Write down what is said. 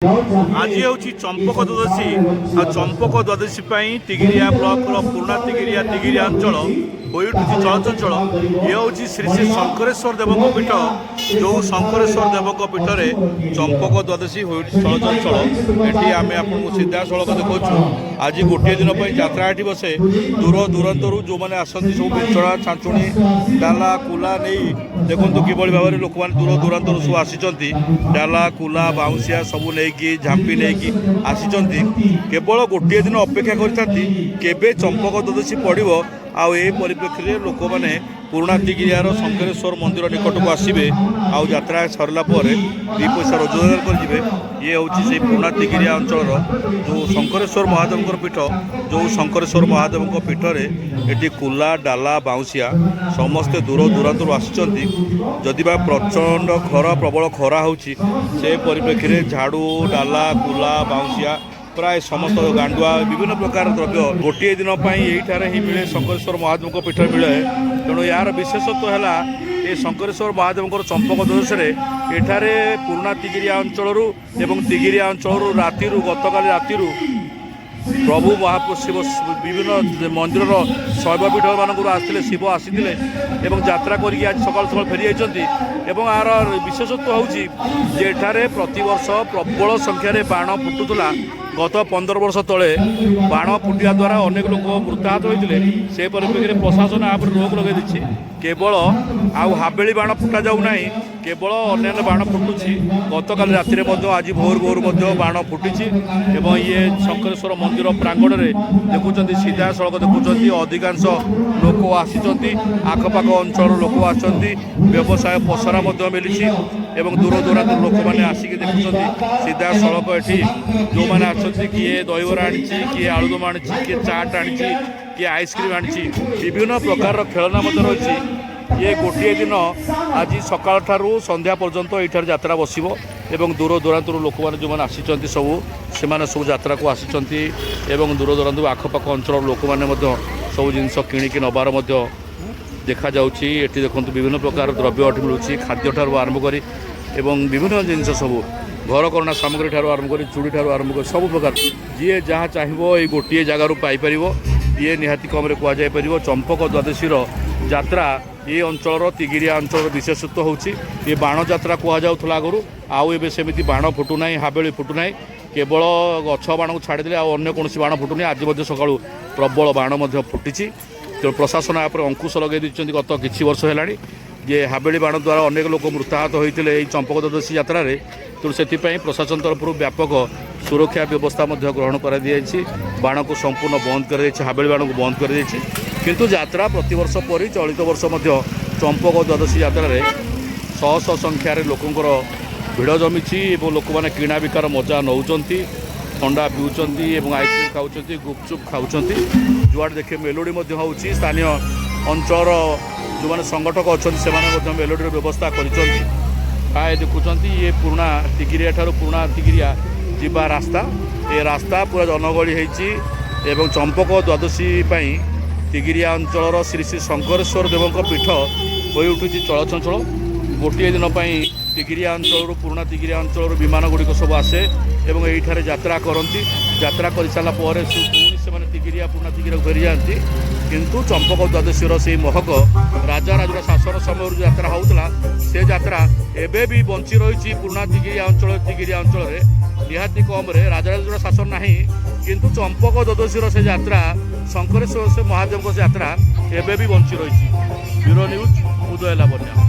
आज हूँ चंपक द्वादशी चंपक द्वादशी तिगिरिया ब्लॉक पुराणा तिगिरिया अंचल हो चलचंचल ये हूँ श्री श्री शंकरेश्वर देव पीठ जो शंकरेश्वर देव पीठ में चंपक द्वादशी हो चलचंचल ये आम आपको सीधा सड़क देखा आज गोटे दिन पर यात्रा ये बसे दूर दूरांतर जो मैंने आसती सब बिछड़ा छाछुणी डाला कुला नहीं देखो किभली भाव में लोक मैंने दूर दूरांतर सब आसी डाला कुला बाउंसिया सब नहीं झांपी नहीं आसी केवल गोटे दिन अपेक्षा कर चंपक द्वादशी पड़ो आउ ए परिप्रेक्षी में लोक मैंने पुराणा तिगिरियार शंकरेश्वर मंदिर निकट को आसवे आउ यात्रा सरला दी पैसा रोजगार करेंगे ये हूँ से पुराणा तिगिरिया अंचल जो शंकरेश्वर महादेव पीठ जो शंकरेश्वर महादेव पीठ में ये कुला डाला बाउंसिया समस्ते दूर दूरांतर आसी जदि प्रचंड खरा प्रबल खरा होची से परिप्रेक्षी में झाड़ू डाला कुला बाउंसिया प्राय समस्त गांडुआ विभिन्न प्रकार द्रव्य गोटे दिन पर ही मिले शंकरेश्वर महादेव पीठ मिले तेणु यार विशेषत्व है ये शंकरेश्वर महादेव चंपक द्वादशी एठारे पुराणा तिगिरिया अंचल एवं तिगिरिया अंचल राति गतकाली राति प्रभु महापुर शिव विभिन्न मंदिर शैवपीठ मानक आसते शिव आसी यात्रा करके आज सकाल सकाल फेरी जाती यार विशेषत्व होठारे प्रतिवर्ष प्रबल संख्यार बाण फुटुला गत 15 वर्ष तले बाण फुटिया द्वारा अनेक लोक मृताहत होते से परिप्रेक्षी में प्रशासन आप रोक लगे केवल आउ हाबेली बाण फुटा जाऊ ना केवल अन्य बाण फुटुची गतकाल राति आज भोर भोर बाण फुटी ये शंकरेश्वर मंदिर प्रांगण में देखुं सीधा सड़क देखुं अधिकांश लोक आसी आखपाख अंचल लोक आसती व्यवसाय पसरा मिली एवं दूर दूरांत लोक मैंने आसिक देखुं सीधा सड़क ये जो मैंने आसती किए दहीबरा आनी किए आलुदम आनी किए चाट आनी किए आइसक्रीम आनी विभिन्न प्रकार खेलना रही ये गोटे दिन आज सकाल ठारू संध्या पर्यंत ये यात्रा बसो एवं दूर दूरांतर लोक मैंने जो मैंने आसी सब सब यात्रा को आसी एवं दूर दूरांत आखपाख अंचल लोक मैंने सब जिनस किणिकी नबार देखा जाऊँगी देखो विभिन्न प्रकार द्रव्य मिलूँ खाद्य ठार आरंभ कर विभिन्न जिनस सब घर करना सामग्री ठार आरंभ कर चूड़ी ठार आरंभ कर सब प्रकार जी जहाँ चाहिए ये गोटे जगार पाइपर ये निहाती कम कहुपर चंपक द्वादशी यात्रा ये अंचल तिगिरिया अंचल विशेषत्व होची ये बाण यात्रा कहला आगु आउ ए सेमती बाण फुटुना हाबेली फुटुना केवल गछ बाण को छाड़देले अन्य कौन बाण फुटुनी आज सका प्रबल बाण फुटी तेणु प्रशासन आप अंकुश लगे दी गत किछि वर्ष है ये हाबेली बाण द्वारा अनेक लोक मृताहत होते चंपक द्वादशी यात्रा तेणु से प्रशासन तरफ व्यापक सुरक्षा व्यवस्था ग्रहण कर बाण को संपूर्ण बंद कर हाबेली बाण को बंद कर किंतु यात्रा प्रतिवर्ष पर चलित वर्ष चंपक द्वादशी यात्रा शह शह संख्यार लोकंर भिड़ जमी लोक मैंने किणा बिकार मजा नौ ठंडा पीउंट आइसक्रीम खाऊँ गुपचुप खाऊँ जुआड़ देखे मेलोडी हो स्थानीय अंचल जो मैंने संगठक अच्छा से मेलोडी व्यवस्था कर देखुं ये पुराणा तिगिरिया ठारू पुराणा तिगिरिया जीवा रास्ता ये रास्ता पूरा जनगहली एवं चंपक द्वादशी तिगिरिया अंचल श्री श्री शंकरेश्वर देव पीठ हो उठुची चलचंचल गोटे दिन तिगिरिया अंचल पुराणा तिगिरिया अंचल विमान गुड़िक सब आसे एवं ये यात्रा करती यात्रा कर सारा पुणी से तिगिरिया पुराणा तिगिरिया फेरी जाती किंतु चंपक द्वादशीर से महक राजा राजुर शासन समय जो यात्रा होता से यात्रा एबे भी बंची रही पुराणा तिगिरिया अंचल निहाती कम राजा राजुर शासन ना किंतु चंपक द्वादशीर से यात्रा शंकरेश्वर से महादेव से यात्रा एबे भी बंची रही ब्यूरो न्यूज उदय लावण्य।